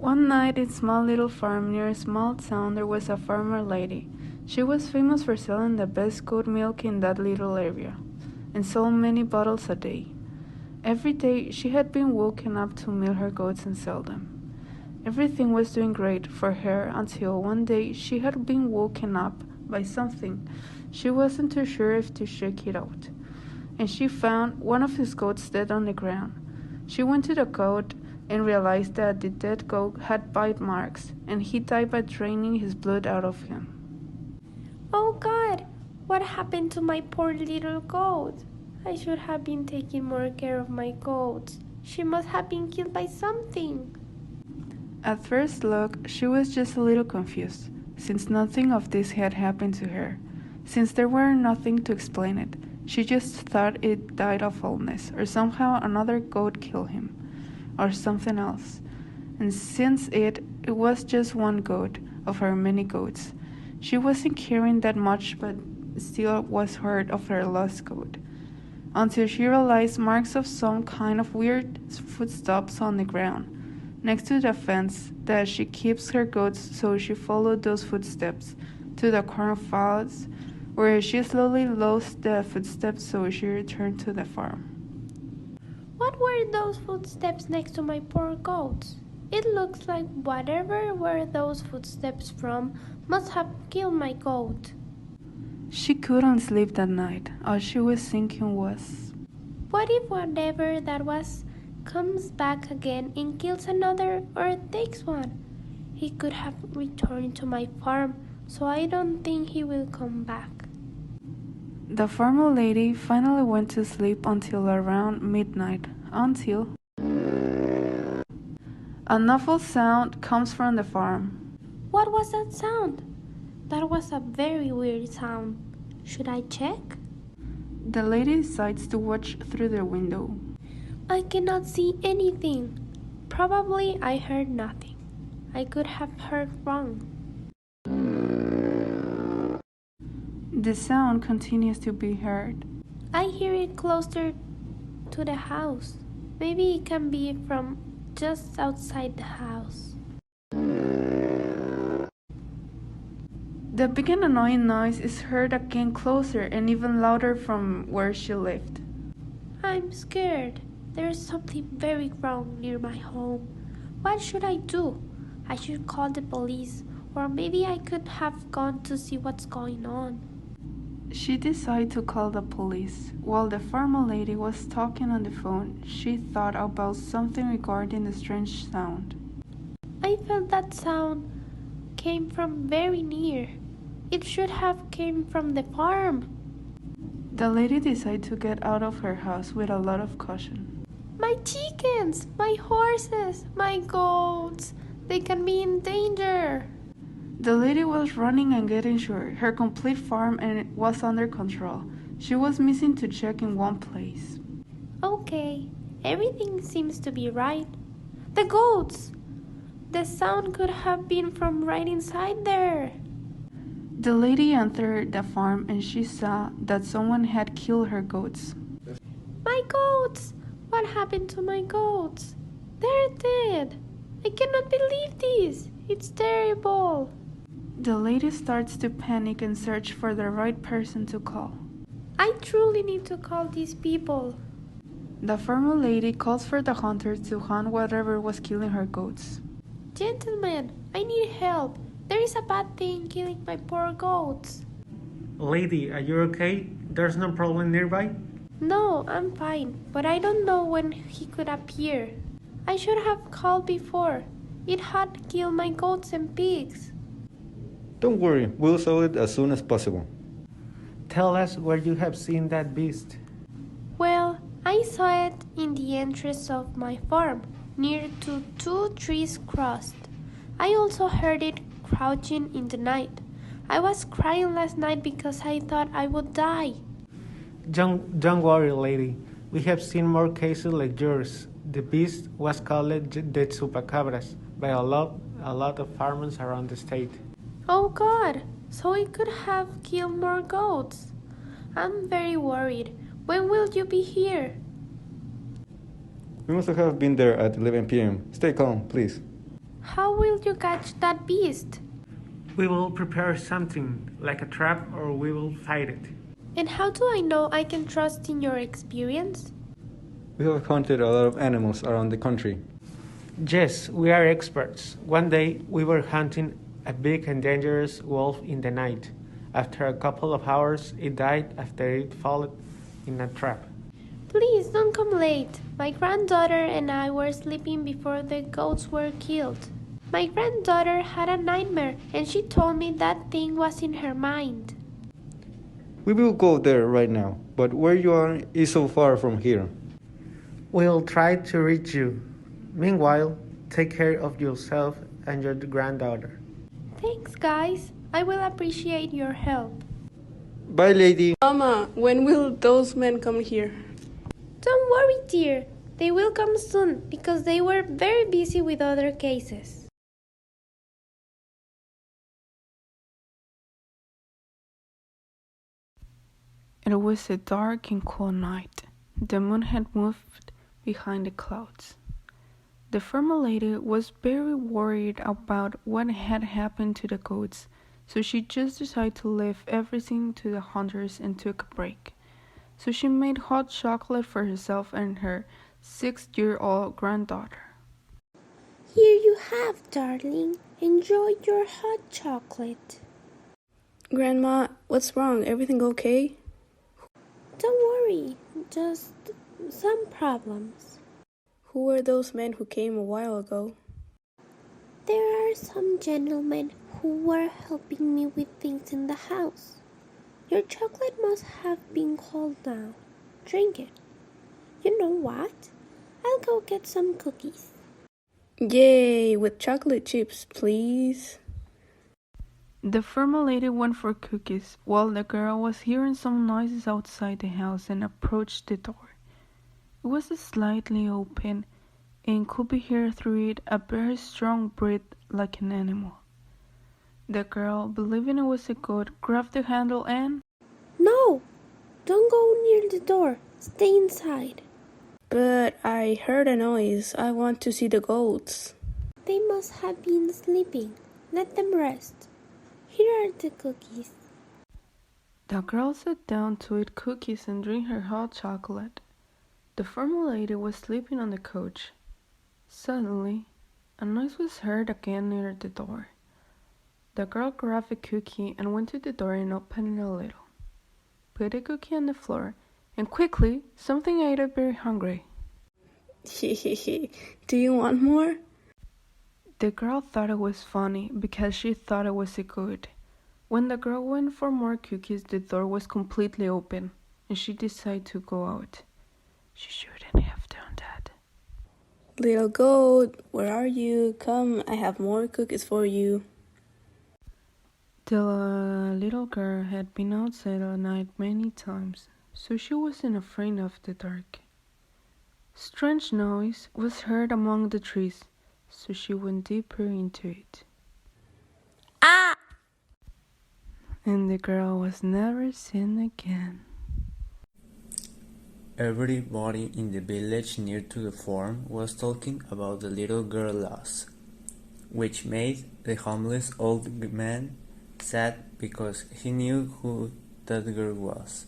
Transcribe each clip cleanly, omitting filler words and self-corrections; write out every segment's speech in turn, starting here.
One night in a small little farm near a small town there was a farmer lady. She was famous for selling the best goat milk in that little area, and sold many bottles a day. Every day she had been woken up to milk her goats and sell them. Everything was doing great for her until one day she had been woken up by something. She wasn't too sure if to shake it out, and she found one of his goats dead on the ground. She went to the goat and realized that the dead goat had bite marks, and he died by draining his blood out of him. Oh God, what happened to my poor little goat? I should have been taking more care of my goats. She must have been killed by something. At first look, she was just a little confused, since nothing of this had happened to her. Since there were nothing to explain it, she just thought it died of illness, or somehow another goat killed him, or something else. And since it was just one goat of her many goats, she wasn't caring that much, but still was hurt of her lost goat, until she realized marks of some kind of weird footsteps on the ground next to the fence that she keeps her goats, so she followed those footsteps to the cornfields, where she slowly lost the footsteps, so she returned to the farm. What were those footsteps next to my poor goats? It looks like whatever were those footsteps from must have killed my goat. She couldn't sleep that night. All she was thinking was, what if whatever that was comes back again and kills another or takes one? He could have returned to my farm, so I don't think he will come back. The farmer lady finally went to sleep until around midnight, until an awful sound comes from the farm. What was that sound? That was a very weird sound. Should I check? The lady decides to watch through the window. I cannot see anything. Probably I heard nothing. I could have heard wrong. The sound continues to be heard. I hear it closer to the house. Maybe it can be from just outside the house. The big and annoying noise is heard again closer and even louder from where she lived. I'm scared. There's something very wrong near my home. What should I do? I should call the police, or maybe I could have gone to see what's going on. She decided to call the police. While the farmer lady was talking on the phone, she thought about something regarding the strange sound. I felt that sound came from very near. It should have came from the farm. The lady decided to get out of her house with a lot of caution. My chickens, my horses, my goats, they can be in danger. The lady was running and getting sure her complete farm and was under control. She was missing to check in one place. Okay, everything seems to be right. The goats! The sound could have been from right inside there. The lady entered the farm and she saw that someone had killed her goats. My goats! What happened to my goats? They're dead. I cannot believe this. It's terrible. The lady starts to panic and search for the right person to call. I truly need to call these people. The farmer lady calls for the hunter to hunt whatever was killing her goats. Gentlemen, I need help. There is a bad thing killing my poor goats. Lady, are you okay? There's no problem nearby? No, I'm fine, but I don't know when he could appear. I should have called before. It had killed my goats and pigs. Don't worry, we'll solve it as soon as possible. Tell us where you have seen that beast. Well, I saw it in the entrance of my farm, near to two trees crossed. I also heard it crouching in the night. I was crying last night because I thought I would die. Don't worry, lady. We have seen more cases like yours. The beast was called the Chupacabras by a lot of farmers around the state. Oh God, so it could have killed more goats. I'm very worried. When will you be here? We must have been there at 11 p.m. Stay calm, please. How will you catch that beast? We will prepare something, like a trap, or we will fight it. And how do I know I can trust in your experience? We have hunted a lot of animals around the country. Yes, we are experts. One day we were hunting a big and dangerous wolf in the night. After a couple of hours, it died after it fell in a trap. Please don't come late. My granddaughter and I were sleeping before the goats were killed. My granddaughter had a nightmare and she told me that thing was in her mind. We will go there right now, but where you are is so far from here. We'll try to reach you. Meanwhile, take care of yourself and your granddaughter. Thanks, guys. I will appreciate your help. Bye, lady. Mama, when will those men come here? Don't worry, dear. They will come soon because they were very busy with other cases. It was a dark and cold night. The moon had moved behind the clouds. The farmer lady was very worried about what had happened to the goats, so she just decided to leave everything to the hunters and took a break. So she made hot chocolate for herself and her 6-year-old granddaughter. Here you have, darling. Enjoy your hot chocolate. Grandma, what's wrong? Everything okay? Don't worry, just some problems. Who were those men who came a while ago? There are some gentlemen who were helping me with things in the house. Your chocolate must have been cold now. Drink it. You know what? I'll go get some cookies. Yay, with chocolate chips, please. The farmer lady went for cookies while the girl was hearing some noises outside the house and approached the door. It was slightly open and could be heard through it a very strong breath like an animal. The girl, believing it was a goat, grabbed the handle and... No! Don't go near the door. Stay inside. But I heard a noise. I want to see the goats. They must have been sleeping. Let them rest. Here are the cookies. The girl sat down to eat cookies and drink her hot chocolate. The farmer lady was sleeping on the couch. Suddenly, a noise was heard again near the door. The girl grabbed a cookie and went to the door and opened it a little. Put the cookie on the floor, and quickly, something ate her very hungry. Do you want more? The girl thought it was funny because she thought it was a goat. When the girl went for more cookies, the door was completely open, and she decided to go out. She shouldn't have done that. Little goat, where are you? Come, I have more cookies for you. The little girl had been outside all night many times, so she wasn't afraid of the dark. Strange noise was heard among the trees, so she went deeper into it. Ah! And the girl was never seen again. Everybody in the village near to the farm was talking about the little girl lost, which made the homeless old man sad because he knew who that girl was.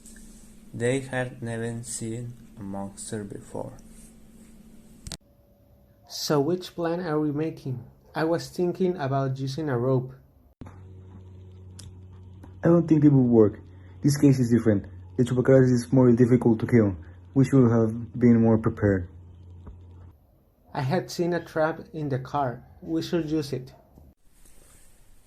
They had never seen a monster before. So which plan are we making? I was thinking about using a rope. I don't think it will work. This case is different. The Chupacabras is more difficult to kill. We should have been more prepared. I had seen a trap in the car. We should use it.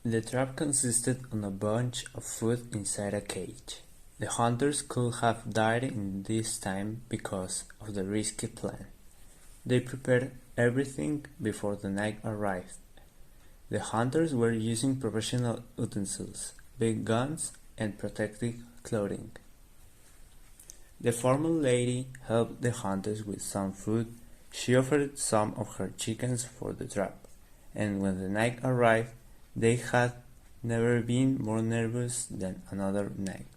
The trap consisted on a bunch of food inside a cage. The hunters could have died in this time because of the risky plan. They prepared everything before the night arrived. The hunters were using professional utensils, big guns, and protective clothing. The formal lady helped the hunters with some food. She offered some of her chickens for the trap, and when the night arrived, they had never been more nervous than another night.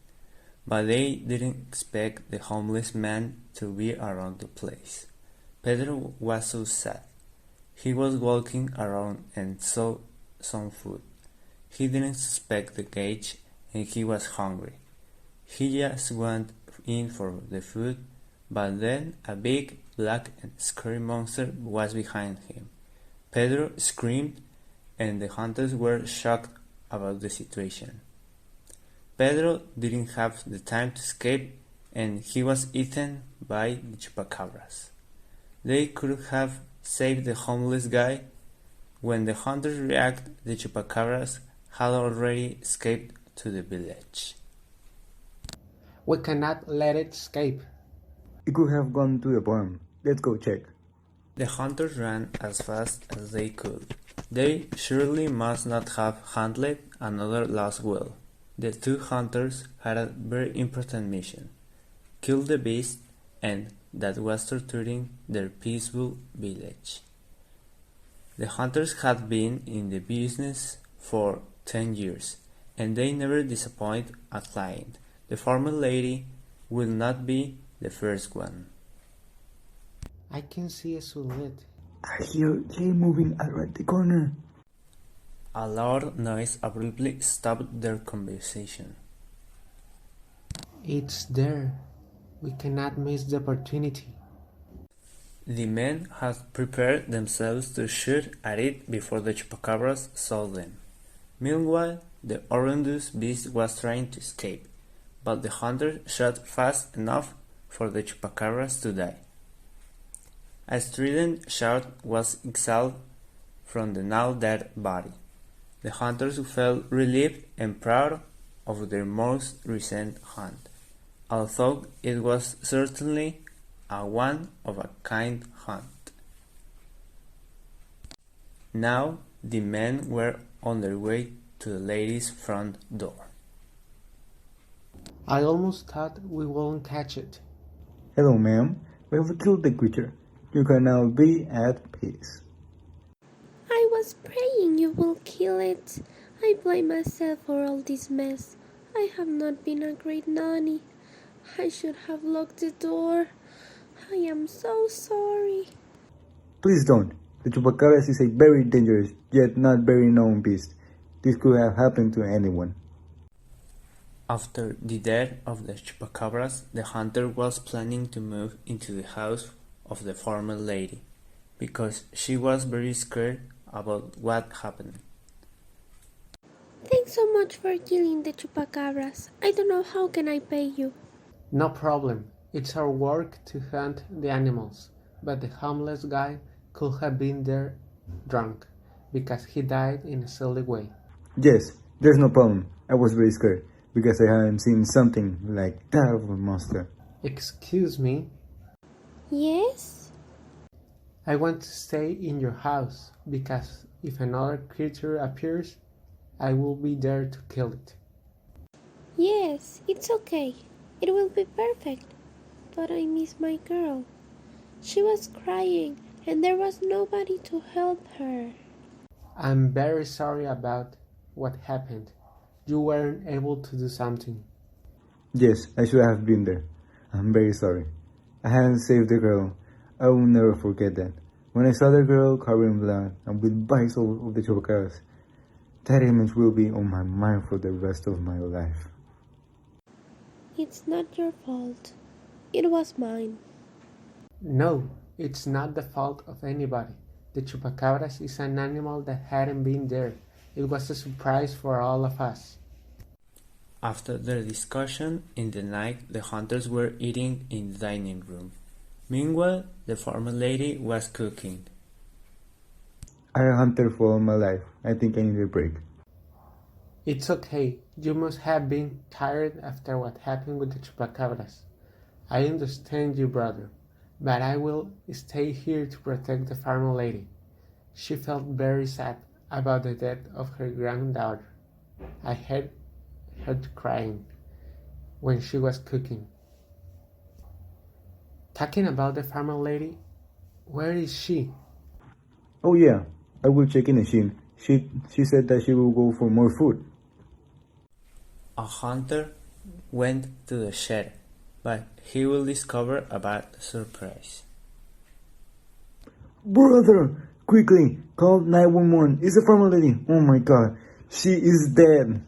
But they didn't expect the homeless man to be around the place. Pedro was so sad. He was walking around and saw some food. He didn't suspect the cage and he was hungry. He just went in for the food, but then a big, black and scary monster was behind him. Pedro screamed and the hunters were shocked about the situation. Pedro didn't have the time to escape and he was eaten by the chupacabras. They could have saved the homeless guy. When the hunters reacted, the chupacabras had already escaped to the village. We cannot let it escape. It could have gone to the barn. Let's go check. The hunters ran as fast as they could. They surely must not have handled another lost will. The two hunters had a very important mission: kill the beast, and that was torturing their peaceful village. The hunters had been in the business for 10 years, and they never disappoint a client. The farmer lady will not be the first one. I can see a silhouette. I hear Jay moving around the corner. A loud noise abruptly stopped their conversation. It's there. We cannot miss the opportunity. The men had prepared themselves to shoot at it before the chupacabras saw them. Meanwhile, the horrendous beast was trying to escape, but the hunter shot fast enough for the chupacabras to die. A strident shout was exhaled from the now dead body. The hunters felt relieved and proud of their most recent hunt, although it was certainly a one-of-a-kind hunt. Now the men were on their way to the lady's front door. I almost thought we wouldn't catch it. Hello, ma'am. We have killed the creature. You can now be at peace. I was praying you will kill it. I blame myself for all this mess. I have not been a great nanny. I should have locked the door. I am so sorry. Please don't. The Chupacabras is a very dangerous, yet not very known beast. This could have happened to anyone. After the death of the chupacabras, the hunter was planning to move into the house of the former lady, because she was very scared about what happened. Thanks so much for killing the chupacabras. I don't know how can I pay you. No problem. It's our work to hunt the animals, but the homeless guy could have been there drunk, because he died in a silly way. Yes, there's no problem. I was very scared, because I hadn't seen something like that of a monster. Excuse me, Yes? I want to stay in your house, because if another creature appears, I will be there to kill it. Yes, it's okay. It will be perfect. But I miss my girl. She was crying and there was nobody to help her. I'm very sorry about what happened. You weren't able to do something. Yes, I should have been there. I'm very sorry. I hadn't saved the girl. I will never forget that. When I saw the girl covered in blood and with bites of the chupacabras, that image will be on my mind for the rest of my life. It's not your fault. It was mine. No, it's not the fault of anybody. The chupacabras is an animal that hadn't been there. It was a surprise for all of us. After their discussion in the night, the hunters were eating in the dining room. Meanwhile, the former lady was cooking. I hunted for all my life. I think I need a break. It's okay. You must have been tired after what happened with the chupacabras. I understand you, brother, but I will stay here to protect the farmer lady. She felt very sad about the death of her granddaughter. I heard her crying when she was cooking. Talking about the farmer lady, where is she? Oh yeah, I will check in the machine. She said that she will go for more food. A hunter went to the shed, but he will discover a bad surprise. Brother, Quickly, call 911. It's a former lady. Oh my god, she is dead.